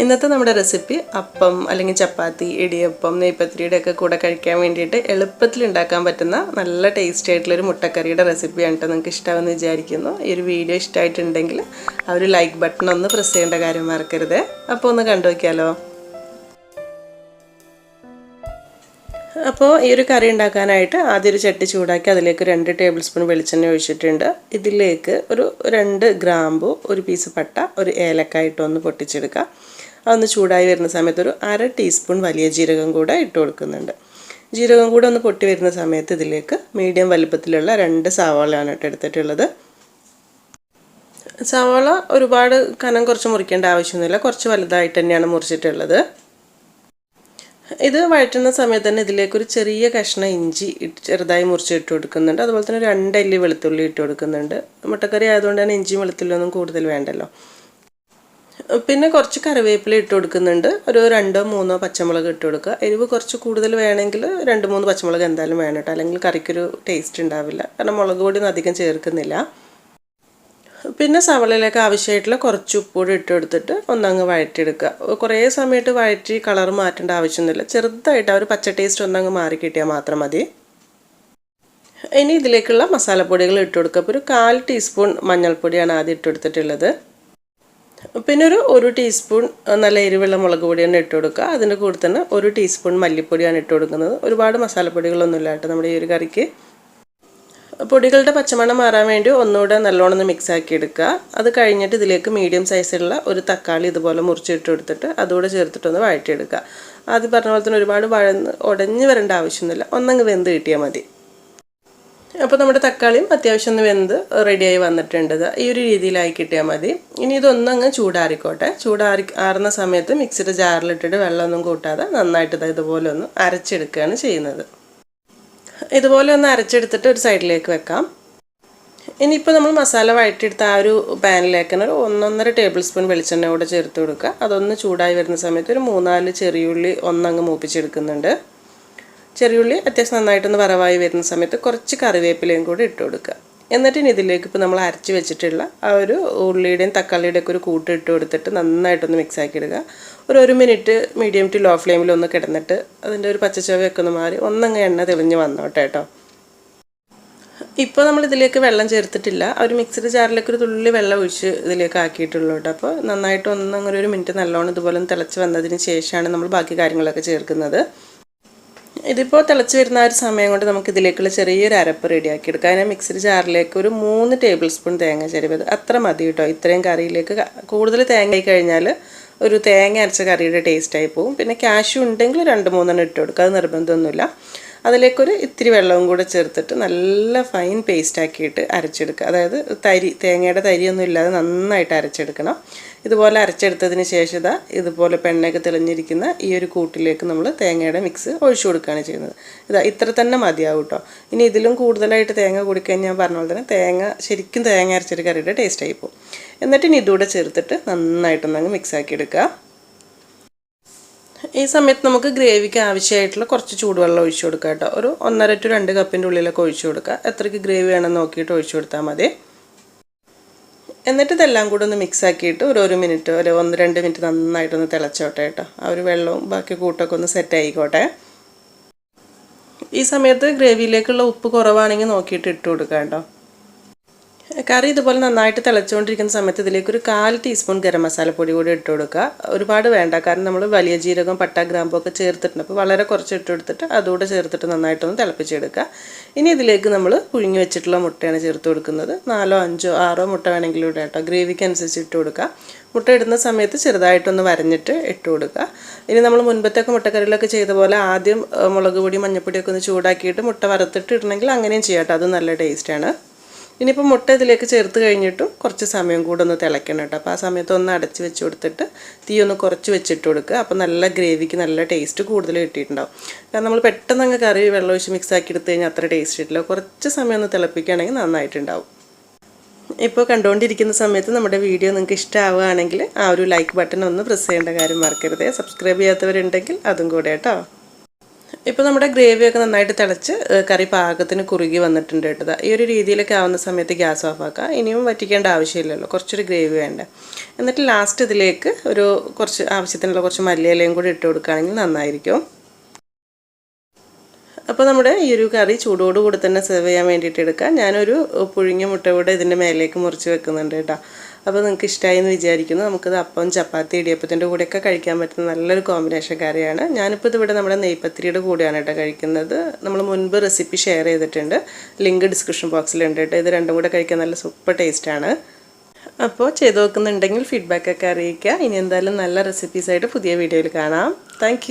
ഇന്നത്തെ നമ്മുടെ റെസിപ്പി അപ്പം അല്ലെങ്കിൽ ചപ്പാത്തി, ഇടിയപ്പം, നെയ്പത്തിരിയുടെ ഒക്കെ കൂടെ കഴിക്കാൻ വേണ്ടിയിട്ട് എളുപ്പത്തിൽ ഉണ്ടാക്കാൻ പറ്റുന്ന നല്ല ടേസ്റ്റി ആയിട്ടുള്ള ഒരു മുട്ടക്കറിയുടെ റെസിപ്പിയാണ് കേട്ടോ. നിങ്ങൾക്ക് ഇഷ്ടമാണെന്ന് വിചാരിക്കുന്നു. ഈ ഒരു വീഡിയോ ഇഷ്ടമായിട്ടുണ്ടെങ്കിൽ ആ ഒരു ലൈക്ക് ബട്ടൺ ഒന്ന് പ്രസ് ചെയ്യേണ്ട കാര്യം മറക്കരുത്. അപ്പോൾ ഒന്ന് കണ്ടു നോക്കിയാലോ. അപ്പോൾ ഈ ഒരു കറി ഉണ്ടാക്കാനായിട്ട് ആദ്യം ഒരു ചട്ടി ചൂടാക്കി അതിലേക്ക് 2 ടേബിൾ സ്പൂൺ വെളിച്ചെണ്ണ ഒഴിച്ചിട്ടുണ്ട്. ഇതിലേക്ക് ഒരു 2 ഗ്രാമ്പു, ഒരു പീസ് പട്ട, ഒരു ഏലക്കായിട്ട് ഒന്ന് പൊട്ടിച്ചെടുക്കുക. അതൊന്ന് ചൂടായി വരുന്ന സമയത്ത് ഒരു 1/2 ടീസ്പൂൺ വലിയ ജീരകം കൂടെ ഇട്ട് കൊടുക്കുന്നുണ്ട്. ജീരകം കൂടെ ഒന്ന് പൊട്ടി വരുന്ന സമയത്ത് ഇതിലേക്ക് മീഡിയം വലുപ്പത്തിലുള്ള 2 സവാളയാണ് എടുത്തിട്ടുള്ളത്. സവാള ഒരുപാട് കനം കുറച്ച് മുറിക്കേണ്ട ആവശ്യമൊന്നുമില്ല, കുറച്ച് വലുതായിട്ട് തന്നെയാണ് മുറിച്ചിട്ടുള്ളത്. ഇത് വഴറ്റുന്ന സമയത്ത് തന്നെ ഇതിലേക്ക് ഒരു ചെറിയ കഷ്ണം ഇഞ്ചി ചെറുതായി മുറിച്ചിട്ട് കൊടുക്കുന്നുണ്ട്. അതുപോലെ തന്നെ 2 അല്ലി വെളുത്തുള്ളി ഇട്ട് കൊടുക്കുന്നുണ്ട്. മുട്ടക്കറി ആയതുകൊണ്ട് തന്നെ ഇഞ്ചിയും വെളുത്തുള്ളിയൊന്നും കൂടുതൽ വേണ്ടല്ലോ. പിന്നെ കുറച്ച് കറിവേപ്പില ഇട്ട് കൊടുക്കുന്നുണ്ട്. ഒരു 2-3 പച്ചമുളക് ഇട്ട് കൊടുക്കുക. എരിവ് കുറച്ച് കൂടുതൽ വേണമെങ്കിൽ 2-3 പച്ചമുളക് എന്തായാലും വേണം കേട്ടോ, അല്ലെങ്കിൽ കറിക്കൊരു ടേസ്റ്റ് ഉണ്ടാവില്ല. കാരണം മുളക് പൊടിയൊന്നും അധികം ചേർക്കുന്നില്ല. പിന്നെ സവാളയിലേക്ക് ആവശ്യമായിട്ടുള്ള കുറച്ച് ഉപ്പൂടി ഇട്ട് കൊടുത്തിട്ട് ഒന്നങ്ങ് വഴറ്റിയെടുക്കുക. കുറേ സമയത്ത് വഴറ്റി കളർ മാറ്റേണ്ട ആവശ്യമൊന്നുമില്ല. ചെറുതായിട്ട് ആ ഒരു പച്ച ടേസ്റ്റ് ഒന്നങ്ങ് മാറി കിട്ടിയാൽ മാത്രം മതി. ഇനി ഇതിലേക്കുള്ള മസാലപ്പൊടികൾ ഇട്ട് കൊടുക്കുക. അപ്പോൾ ഒരു 1/4 ടീസ്പൂൺ മഞ്ഞൾപ്പൊടിയാണ് ആദ്യം ഇട്ട് കൊടുത്തിട്ടുള്ളത്. പിന്നെ ഒരു 1 ടീസ്പൂൺ നല്ല എരിവുള്ള മുളക് പൊടിയാണ് ഇട്ട് കൊടുക്കുക. അതിൻ്റെ കൂടെ തന്നെ 1 ടീസ്പൂൺ മല്ലിപ്പൊടിയാണ് ഇട്ട് കൊടുക്കുന്നത്. ഒരുപാട് മസാലപ്പൊടികളൊന്നുമില്ല കേട്ടോ നമ്മുടെ ഈ ഒരു കറിക്ക്. പൊടികളുടെ പച്ചമണം മാറാൻ വേണ്ടി ഒന്നുകൂടെ നല്ലോണം ഒന്ന് മിക്സ് ആക്കി എടുക്കുക. അത് കഴിഞ്ഞിട്ട് ഇതിലേക്ക് മീഡിയം സൈസിലുള്ള ഒരു തക്കാളി ഇതുപോലെ മുറിച്ചിട്ട് കൊടുത്തിട്ട് അതുകൂടെ ചേർത്തിട്ടൊന്ന് വഴറ്റിയെടുക്കുക. ആദ്യം പറഞ്ഞ പോലെ തന്നെ ഒരുപാട് ഉടഞ്ഞ് വരേണ്ട ആവശ്യമൊന്നുമില്ല, ഒന്നങ്ങ് വെന്ത് കിട്ടിയാൽ മതി. അപ്പോൾ നമ്മുടെ തക്കാളിയും അത്യാവശ്യം ഒന്ന് വെന്ത് റെഡിയായി വന്നിട്ടുണ്ട്. ഈ ഒരു രീതിയിലായി കിട്ടിയാൽ മതി. ഇനി ഇതൊന്നങ്ങ് ചൂടാറിക്കോട്ടെ. ആറുന്ന സമയത്ത് മിക്സിയുടെ ജാറിലിട്ടിട്ട് വെള്ളമൊന്നും കൂട്ടാതെ നന്നായിട്ട് ഇതുപോലെ ഒന്ന് അരച്ചെടുക്കുകയാണ് ചെയ്യുന്നത്. ഇതുപോലെ ഒന്ന് അരച്ചെടുത്തിട്ട് ഒരു സൈഡിലേക്ക് വെക്കാം. ഇനിയിപ്പോൾ നമ്മൾ മസാല വഴറ്റിയെടുത്ത ആ ഒരു പാനിലേക്ക് ഒരു 1-1.5 ടേബിൾ സ്പൂൺ വെളിച്ചെണ്ണ കൂടെ ചേർത്ത് കൊടുക്കുക. അതൊന്ന് ചൂടായി വരുന്ന സമയത്ത് ഒരു 3-4 ചെറിയുള്ളി ഒന്നങ്ങ് മൂപ്പിച്ചെടുക്കുന്നുണ്ട്. ചെറിയുള്ളി അത്യാവശ്യം നന്നായിട്ടൊന്ന് വറവായി വരുന്ന സമയത്ത് കുറച്ച് കറിവേപ്പിലയും കൂടി ഇട്ട് കൊടുക്കുക. എന്നിട്ട് ഇനി ഇതിലേക്ക് ഇപ്പോൾ നമ്മൾ അരച്ച് വെച്ചിട്ടുള്ള ആ ഒരു ഉള്ളിയുടെയും തക്കാളിയുടെയും ഒക്കെ ഒരു കൂട്ട് ഇട്ട് കൊടുത്തിട്ട് നന്നായിട്ടൊന്ന് മിക്സ് ആക്കി ഇടുക. ഒരു 1 മിനിറ്റ് മീഡിയം ടു ലോ ഫ്ലെയിമിൽ ഒന്ന് കിടന്നിട്ട് അതിൻ്റെ ഒരു പച്ചച്ചുവയൊക്കെ ഒന്ന് മാറി ഒന്നങ്ങ് എണ്ണ തെളിഞ്ഞ് വന്നോട്ടെ കേട്ടോ. ഇപ്പോൾ നമ്മൾ ഇതിലേക്ക് വെള്ളം ചേർത്തിട്ടില്ല. ഒരു മിക്സിയുടെ ജാറിലേക്ക് ഒരു തുള്ളി വെള്ളം ഒഴിച്ച് ഇതിലേക്ക് ആക്കിയിട്ടുള്ളൂ കേട്ടോ. അപ്പോൾ നന്നായിട്ട് ഒന്നങ്ങനെ 1 മിനിറ്റ് നല്ലോണം ഇതുപോലെ ഒന്ന് തിളച്ച് വന്നതിന് ശേഷമാണ് നമ്മൾ ബാക്കി കാര്യങ്ങളൊക്കെ ചേർക്കുന്നത്. ഇതിപ്പോൾ തിളച്ച് വരുന്ന ആ ഒരു സമയം കൊണ്ട് നമുക്ക് ഇതിലേക്കുള്ള ചെറിയൊരു അരപ്പ് റെഡിയാക്കി എടുക്കാം. അതിന് മിക്സിയുടെ ജാറിലേക്ക് ഒരു 3 ടേബിൾ സ്പൂൺ തേങ്ങ ചിരവിയത് അത്ര മതി കേട്ടോ. ഇത്രയും കറിയിലേക്ക് കൂടുതൽ തേങ്ങ ആയി കഴിഞ്ഞാൽ ഒരു തേങ്ങ അരച്ച കറിയുടെ ടേസ്റ്റായി പോകും. പിന്നെ കാഷ്യൂ ഉണ്ടെങ്കിൽ 2-3 ഇട്ട് കൊടുക്കുക, അത് നിർബന്ധമൊന്നുമില്ല. അതിലേക്കൊരു ഇത്തിരി വെള്ളവും കൂടെ ചേർത്തിട്ട് നല്ല ഫൈൻ പേസ്റ്റ് ആക്കിയിട്ട് അരച്ചെടുക്കുക. അതായത് തേങ്ങയുടെ തരിയൊന്നും ഇല്ലാതെ നന്നായിട്ട് അരച്ചെടുക്കണം. ഇതുപോലെ അരച്ചെടുത്തതിന് ശേഷം ഇതുപോലെ പെണ്ണയൊക്കെ തെളിഞ്ഞിരിക്കുന്ന ഈ ഒരു കൂട്ടിലേക്ക് നമ്മൾ തേങ്ങയുടെ മിക്സ് ഒഴിച്ചു കൊടുക്കുകയാണ് ചെയ്യുന്നത്. ഇത്ര തന്നെ മതിയാവും കേട്ടോ. ഇനി ഇതിലും കൂടുതലായിട്ട് തേങ്ങ കൂടിക്കഴിഞ്ഞാൽ ഞാൻ പറഞ്ഞ പോലെ തന്നെ ശരിക്കും തേങ്ങ അരച്ചൊരു കറിയുടെ ടേസ്റ്റ് ആയി പോകും. എന്നിട്ട് ഇനി ഇതുകൂടെ ചേർത്തിട്ട് നന്നായിട്ടൊന്നങ്ങ് മിക്സ് ആക്കി എടുക്കുക. ഈ സമയത്ത് നമുക്ക് ഗ്രേവിക്ക് ആവശ്യമായിട്ടുള്ള കുറച്ച് ചൂടുവെള്ളം ഒഴിച്ചു കൊടുക്കുക കേട്ടോ. ഒരു 1.5 to 2 കപ്പിൻ്റെ ഉള്ളിലൊക്കെ ഒഴിച്ചു കൊടുക്കുക. എത്രയ്ക്ക് ഗ്രേവി വേണമെന്ന് നോക്കിയിട്ട് ഒഴിച്ചു കൊടുത്താൽ മതി. എന്നിട്ട് ഇതെല്ലാം കൂടെ ഒന്ന് മിക്സ് ആക്കിയിട്ട് ഒരു 1 മിനിറ്റ്, ഒരു 1-2 മിനിറ്റ് നന്നായിട്ടൊന്ന് തിളച്ചോട്ടെ കേട്ടോ. ആ ഒരു വെള്ളവും ബാക്കി കൂട്ടൊക്കെ ഒന്ന് സെറ്റ് ആയിക്കോട്ടെ. ഈ സമയത്ത് ഗ്രേവിയിലേക്കുള്ള ഉപ്പ് കുറവാണെങ്കിൽ നോക്കിയിട്ട് ഇട്ട് കൊടുക്കുക കേട്ടോ. കറി ഇതുപോലെ നന്നായിട്ട് തിളച്ചുകൊണ്ടിരിക്കുന്ന സമയത്ത് ഇതിലേക്ക് ഒരു 1/4 ടീസ്പൂൺ ഗരം മസാലപ്പൊടി കൂടി ഇട്ട് കൊടുക്കുക. ഒരുപാട് വേണ്ട, കാരണം നമ്മൾ വലിയ ജീരകം, പട്ട, ഗ്രാമ്പു ഒക്കെ ചേർത്തിട്ടുണ്ട്. അപ്പോൾ വളരെ കുറച്ച് ഇട്ട് കൊടുത്തിട്ട് അതുകൂടെ ചേർത്തിട്ട് നന്നായിട്ടൊന്ന് തിളപ്പിച്ചെടുക്കുക. ഇനി ഇതിലേക്ക് നമ്മൾ പുഴുങ്ങി വെച്ചിട്ടുള്ള മുട്ടയാണ് ചേർത്ത് കൊടുക്കുന്നത്. 4, 5, 6 മുട്ട വേണമെങ്കിലും ഇടാം കേട്ടോ. ഗ്രേവിക്ക് അനുസരിച്ച് ഇട്ട് കൊടുക്കുക. മുട്ട ഇടുന്ന സമയത്ത് ചെറുതായിട്ടൊന്ന് വരഞ്ഞിട്ട് ഇട്ട് കൊടുക്കുക. ഇനി നമ്മൾ മുൻപത്തെയൊക്കെ മുട്ടക്കറികളൊക്കെ ചെയ്ത പോലെ ആദ്യം മുളക് പൊടി, മഞ്ഞൾപ്പൊടിയൊക്കെ ഒന്ന് ചൂടാക്കിയിട്ട് മുട്ട വറുത്തിട്ട് ഇടണമെങ്കിൽ അങ്ങനെയും ചെയ്യാം കേട്ടോ. അത് നല്ല ടേസ്റ്റാണ്. ഇനിയിപ്പോൾ മുട്ട ഇതിലേക്ക് ചേർത്ത് കഴിഞ്ഞിട്ടും കുറച്ച് സമയം കൂടെ ഒന്ന് തിളയ്ക്കണം കേട്ടോ. അപ്പോൾ ആ സമയത്ത് ഒന്ന് അടച്ച് വെച്ച് കൊടുത്തിട്ട് തീ ഒന്ന് കുറച്ച് വെച്ചിട്ട് കൊടുക്കുക. അപ്പോൾ നല്ല ഗ്രേവിക്ക് നല്ല ടേസ്റ്റ് കൂടുതൽ കിട്ടിയിട്ടുണ്ടാവും. കാരണം നമ്മൾ പെട്ടെന്ന് അങ്ങ് കറി വെള്ളം ഒഴിച്ച് മിക്സ് ആക്കി എടുത്ത് കഴിഞ്ഞാൽ അത്ര ടേസ്റ്റ് കിട്ടില്ല. കുറച്ച് സമയം ഒന്ന് തിളപ്പിക്കുകയാണെങ്കിൽ നന്നായിട്ടുണ്ടാവും. ഇപ്പോൾ കണ്ടുകൊണ്ടിരിക്കുന്ന സമയത്ത് നമ്മുടെ വീഡിയോ നിങ്ങൾക്ക് ഇഷ്ടമാവുകയാണെങ്കിൽ ആ ഒരു ലൈക്ക് ബട്ടൺ ഒന്ന് പ്രസ് ചെയ്യേണ്ട കാര്യം മറക്കരുത്. സബ്സ്ക്രൈബ് ചെയ്യാത്തവരുണ്ടെങ്കിൽ അതും കൂടെ കേട്ടോ. ഇപ്പോൾ നമ്മുടെ ഗ്രേവിയൊക്കെ നന്നായിട്ട് തിളച്ച് കറി പാകത്തിന് കുറുകി വന്നിട്ടുണ്ട് കേട്ടോ. ഈ ഒരു രീതിയിലൊക്കെ ആവുന്ന സമയത്ത് ഗ്യാസ് ഓഫ് ആക്കുക. ഇനിയും വറ്റിക്കേണ്ട ആവശ്യമില്ലല്ലോ, കുറച്ചൊരു ഗ്രേവി വേണ്ട. എന്നിട്ട് ലാസ്റ്റ് ഇതിലേക്ക് കുറച്ച് ആവശ്യത്തിനുള്ള കുറച്ച് മല്ലിയിലയും കൂടി ഇട്ട് കൊടുക്കുകയാണെങ്കിൽ നന്നായിരിക്കും. അപ്പോൾ നമ്മുടെ ഈ ഒരു കറി ചൂടോടുകൂടി തന്നെ സെർവ് ചെയ്യാൻ വേണ്ടിയിട്ട് എടുക്കാം. ഞാനൊരു പുഴുങ്ങിയ മുട്ട കൂടെ ഇതിൻ്റെ മേലേക്ക് മുറിച്ച് വെക്കുന്നുണ്ട് കേട്ടോ. അപ്പോൾ നിങ്ങൾക്ക് ഇഷ്ടമായി എന്ന് വിചാരിക്കുന്നു. നമുക്കത് അപ്പം, ചപ്പാത്തി, ഇടിയപ്പത്തിൻ്റെ കൂടെയൊക്കെ കഴിക്കാൻ പറ്റുന്ന നല്ലൊരു കോമ്പിനേഷൻ കറിയാണ്. ഞാനിപ്പോൾ ഇതിവിടെ നമ്മുടെ നെയ്പത്തിരിയുടെ കൂടെയാണ് കേട്ടോ കഴിക്കുന്നത്. നമ്മൾ മുൻപ് റെസിപ്പി ഷെയർ ചെയ്തിട്ടുണ്ട്, ലിങ്ക് ഡിസ്ക്രിപ്ഷൻ ബോക്സിലുണ്ട് കേട്ടോ. ഇത് രണ്ടും കൂടെ കഴിക്കാൻ നല്ല സൂപ്പർ ടേസ്റ്റാണ്. അപ്പോൾ ചെയ്ത് നോക്കുന്നുണ്ടെങ്കിൽ ഫീഡ്ബാക്കൊക്കെ അറിയിക്കുക. ഇനി എന്തായാലും നല്ല റെസിപ്പീസായിട്ട് പുതിയ വീഡിയോയിൽ കാണാം. താങ്ക്